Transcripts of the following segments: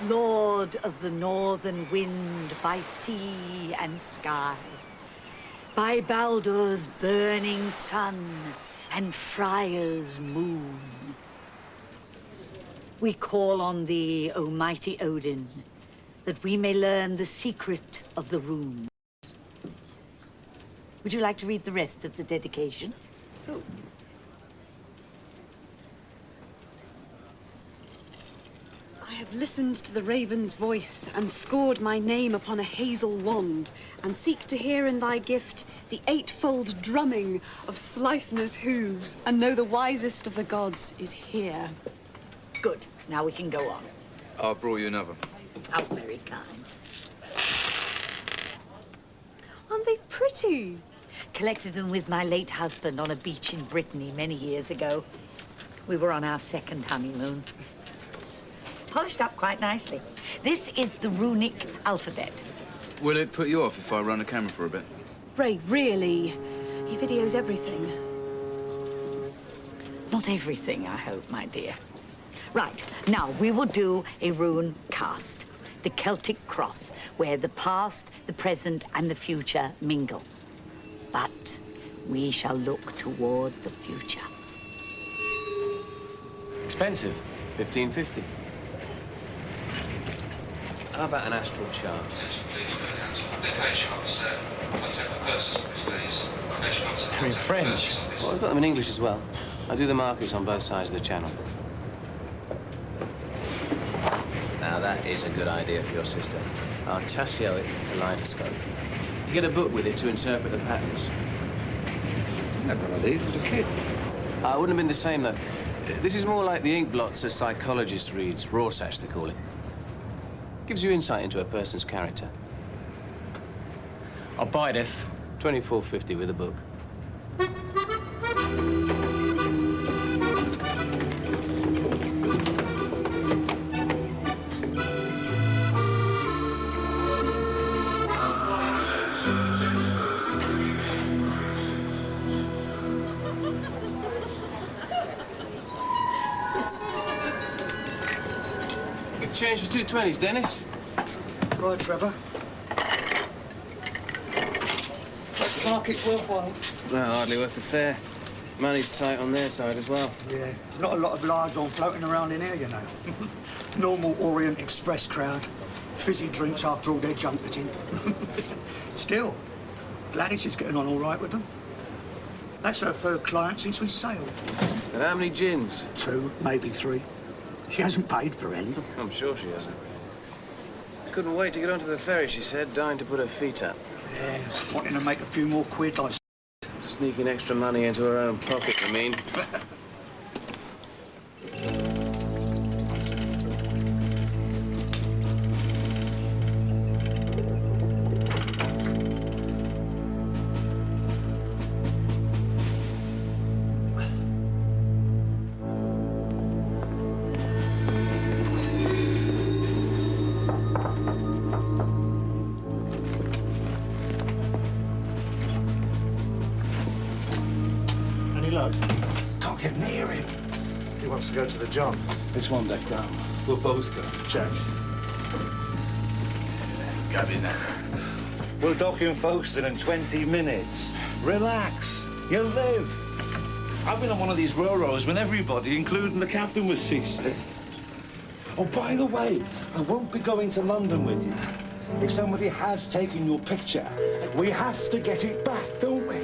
Lord of the northern wind by sea and sky, by Baldur's burning sun and Freya's moon. We call on thee, O mighty Odin, that we may learn the secret of the rune. Would you like to read the rest of the dedication? Oh. I have listened to the raven's voice and scored my name upon a hazel wand, and seek to hear in thy gift the eightfold drumming of Sleipnir's hooves, and know the wisest of the gods is here. Good. Now we can go on. I'll brew you another. How very kind. Aren't they pretty? Collected them with my late husband on a beach in Brittany many years ago. We were on our second honeymoon. Polished up quite nicely. This is the runic alphabet. Will it put you off if I run a camera for a bit? Ray, really? He videos everything. Not everything, I hope, my dear. Right, now we will do a rune cast. The Celtic cross, where the past, the present, and the future mingle. But we shall look toward the future. Expensive. 1550. How about an astral chart? They're in French. Well, I've got them in English as well. I do the markets on both sides of the channel. Now, that is a good idea for your sister. Our tasseoic kaleidoscope. You get a book with it to interpret the patterns. I had one of these as a kid. It wouldn't have been the same, though. This is more like the ink blots a psychologist reads. Rorschach, they call it. Gives you insight into a person's character. I'll buy this. $24.50 with a book. Change for 220s, Dennis. Right, Trevor. Market's worthwhile. No, hardly worth the fare. Money's tight on their side as well. Yeah, not a lot of large on floating around in here, you know. Normal Orient Express crowd. Fizzy drinks after all their junketing. Still, Gladys is getting on all right with them. That's her third client since we sailed. And how many gins? 2, maybe 3. She hasn't paid for any. I'm sure she hasn't. Couldn't wait to get onto the ferry, she said, dying to put her feet up. Yeah, wanting to make a few more quid, like... Sneaking extra money into her own pocket, I mean. Can't get near him. He wants to go to the John. It's one deck down. We'll both go. Check. Gavin. We'll dock in Folkestone in 20 minutes. Relax. You'll live. I've been on one of these railroads when everybody, including the captain, was seasick. Oh, by the way, I won't be going to London with you. If somebody has taken your picture, we have to get it back, don't we?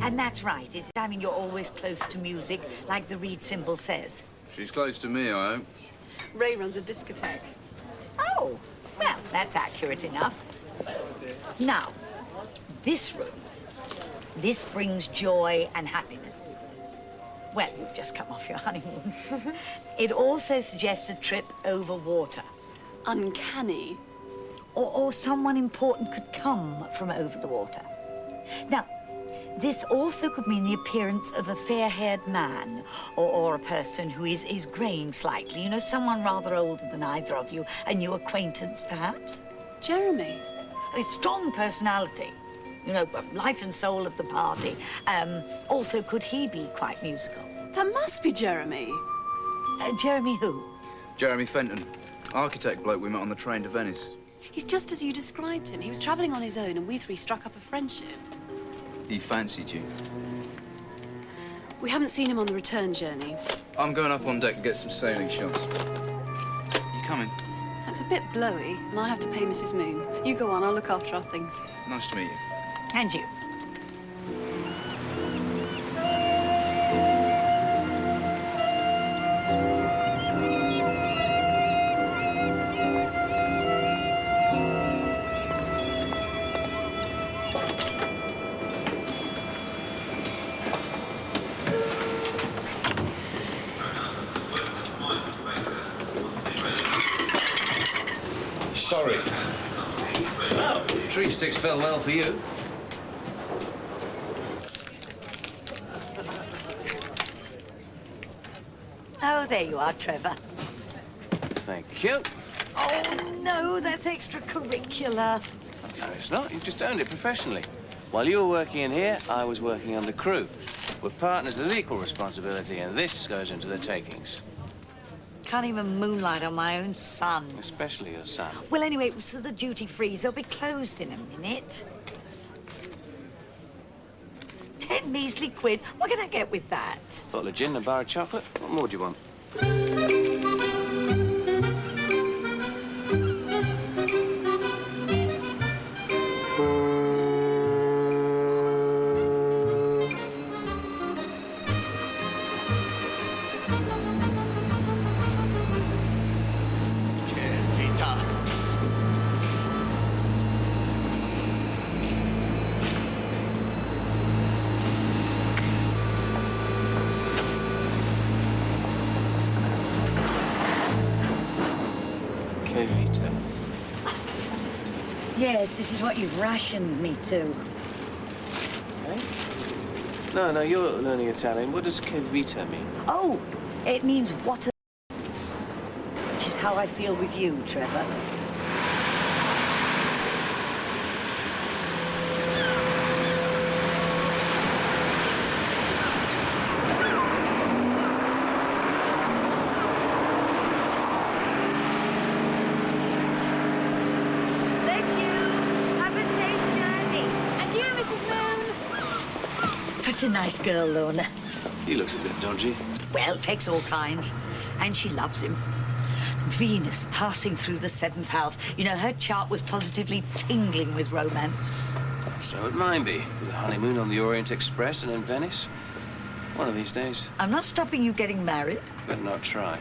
And that's right, is it? I mean, you're always close to music, like the reed symbol says. She's close to me, I hope. Ray runs a discotheque. Oh, well, that's accurate enough. Now, this room, this brings joy and happiness. Well, you've just come off your honeymoon. It also suggests a trip over water. Uncanny. Or someone important could come from over the water. Now, this also could mean the appearance of a fair-haired man or a person who is graying slightly. You know, someone rather older than either of you, a new acquaintance, perhaps. Jeremy. A strong personality. You know, life and soul of the party. Also, could he be quite musical? That must be Jeremy. Jeremy who? Jeremy Fenton, architect bloke we met on the train to Venice. He's just as you described him. He was travelling on his own, and we three struck up a friendship. He fancied you. We haven't seen him on the return journey. I'm going up on deck to get some sailing shots. You coming? That's a bit blowy, and I have to pay Mrs. Moon. You go on, I'll look after our things. Nice to meet you. And you. Sorry. Oh, tree sticks fell well for you. Oh, there you are, Trevor. Thank you. Oh, no, that's extracurricular. No, it's not. You've just earned it professionally. While you were working in here, I was working on the crew. We're partners with equal responsibility, and this goes into the takings. Can't even moonlight on my own son. Especially your son. Well, anyway, it was to the duty-frees. They'll be closed in a minute. 10 measly quid. What can I get with that? Bottle of gin and a bar of chocolate. What more do you want? Que vita. Yes, this is what you've rationed me to. Eh? No, you're learning Italian. What does che vita mean? Oh, it means what a... Which is how I feel with you, Trevor. Bless you. Have a safe journey. And you, Mrs. Moon? Such a nice girl, Lorna. He looks a bit dodgy. Well, takes all kinds. And she loves him. Venus passing through the seventh house. You know, her chart was positively tingling with romance. So it might be. With a honeymoon on the Orient Express and in Venice. One of these days. I'm not stopping you getting married. Better not try.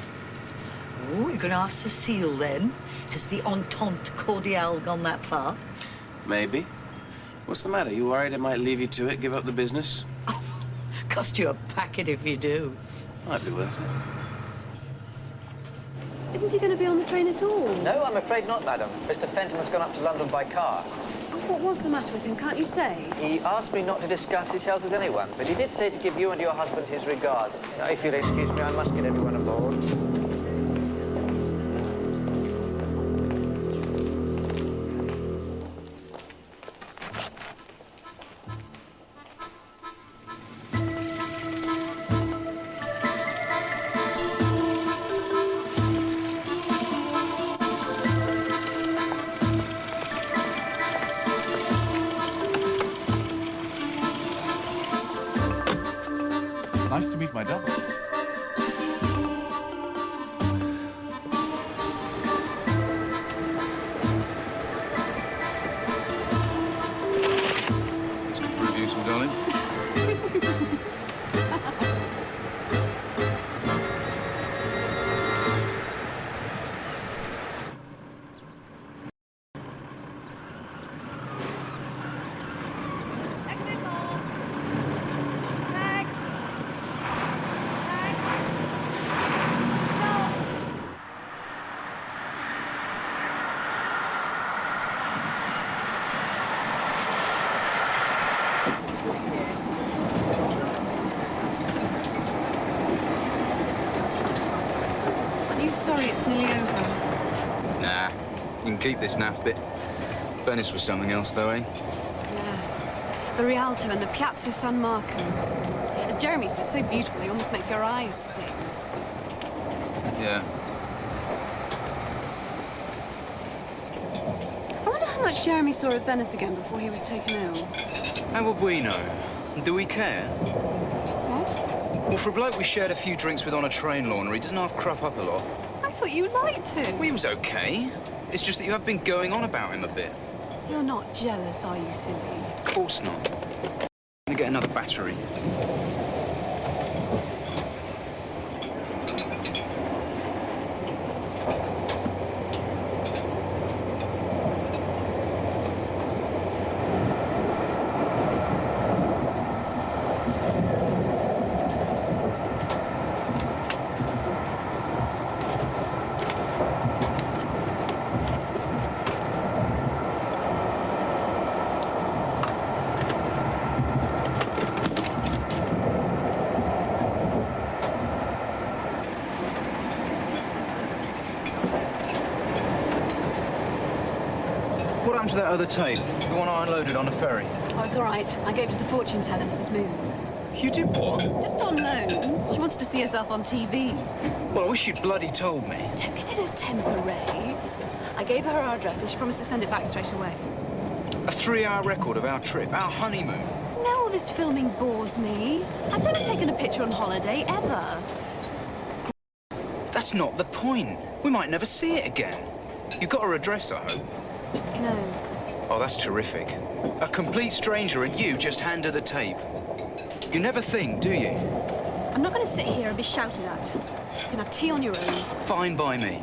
Oh, you can ask Cecile then. Has the entente cordiale gone that far? Maybe. What's the matter? You worried it might leave you to it, give up the business? Cost you a packet if you do. Might be worth it. Isn't he going to be on the train at all? No, I'm afraid not, madam. Mr. Fenton has gone up to London by car. What was the matter with him, can't you say? He asked me not to discuss his health with anyone, but he did say to give you and your husband his regards. Now, if you'll excuse me, I must get everyone aboard. Nice to meet my double. This could prove useful, darling. Are you sorry it's nearly over? Nah, you can keep this naff bit. Venice was something else, though, eh? Yes. The Rialto and the Piazza San Marco. As Jeremy said so beautifully, almost make your eyes sting. Yeah. I wonder how much Jeremy saw of Venice again before he was taken ill. How would we know? Do we care? What? Well, for a bloke we shared a few drinks with on a train laundry, he doesn't half crop up a lot. I thought you liked him. Well, he was okay. It's just that you have been going on about him a bit. You're not jealous, are you, silly? Of course not. I'm gonna get another battery. What happened to that other tape? The one I unloaded on the ferry? Oh, it's all right. I gave it to the fortune teller, Mrs. Moon. You did what? Just on loan. She wanted to see herself on TV. Well, I wish you'd bloody told me. Don't get in a temper, Ray. I gave her our address and she promised to send it back straight away. A 3-hour record of our trip, our honeymoon. Now all this filming bores me. I've never taken a picture on holiday, ever. That's not the point. We might never see it again. You've got her address, I hope. No. Oh, that's terrific. A complete stranger and you just hand her the tape. You never think, do you? I'm not going to sit here and be shouted at. You can have tea on your own. Fine by me.